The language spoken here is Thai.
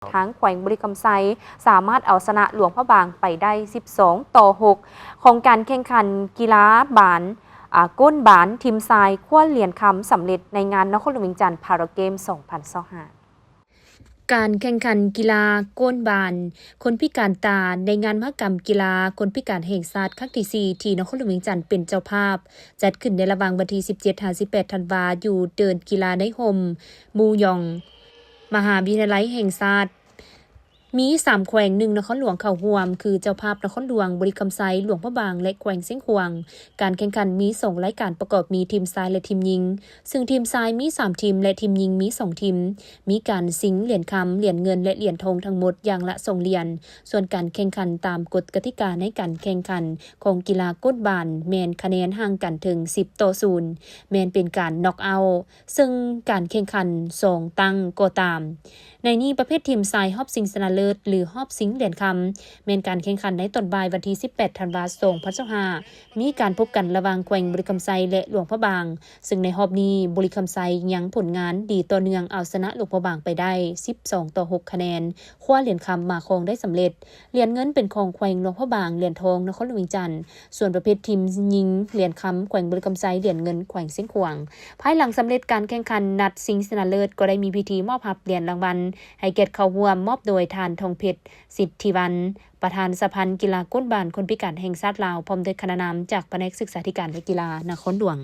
ทางแขวงบริคำไซสามารถเอาชนะหลวงพระบางไปได้12-6ของการแข่งขันกีฬาบาสก้นบานทีมทรายคว้าเหรียญคำสำเร็จในงานนครหลวงเวียงจันทร์พาราเกม 2025 การแข่งขันกีฬาก้นบานคนพิการตาในงานมหกรรมกีฬาคนพิการแห่งชาติครั้งที่4ที่นครหลวงเวียงจันทร์เป็นเจ้าภาพจัดขึ้นในระหว่างวันที่ 17-18 ธันวาคมอยู่เดินกีฬาในโฮมมูยองมหาวิทยาลัยแห่งชาติมี3แขวง1นครหลวงเข้าร่วมคือเจ้าภาพนครหลวงบริคำไซหลวงพระบางและแขวงเสียงขวางการแข่งขันมี2รายการประกอบมีทีมชายและทีมหญิงซึ่งทีมชายมี3ทีมและทีมหญิงมี2ทีมมีการสิงเหรียญคำเหรียญเงินและเหรียญทองทั้งหมดอย่างละ2เหรียญส่วนการแข่งขันตามกฎกติกาในการแข่งขันของกีฬาก้นบานแมนคะแนนห่างกันถึง10-0แมนเป็นการน็อกเอาท์ซึ่งการแข่งขัน2ตั้งก็ตามในนี้ประเภททีมชายฮอบซิงชนะเลิศหรือฮอบซิงเหรียญคำเป็นการแข่งขันในตอนบ่ายวันที่18 ธันวาคม 2025มีการพบกันระหว่างแขวงบริคำไซและหลวงพระบางซึ่งในรอบนี้บริคำไซยังผลงานดีต่อเนื่องเอาชนะหลวงพระบางไปได้12-6คะแนนคว้าเหรียญคำมาครองได้สำเร็จเหรียญเงินเป็นของแขวงหลวงพระบางเหรียญทองนครหลวงเวียงจันทร์ส่วนประเภททีมหญิงเหรียญคำแขวงบริคำไซเหรียญเงินแขวงเสียงขวางภายหลังสำเร็จการแข่งขันนัดชิงชนะเลิศก็ได้มีพิธีมอบรับเหรียญรางวัลให้เกียรติเข้าร่วมมอบโดยทานทองเพชรสิทธิวันประธานสภากีฬาก้นบานคนพิการแห่งชาติลาวพร้อมด้วยคณะนำจากแผนกศึกษาธิการและกีฬานครหลวง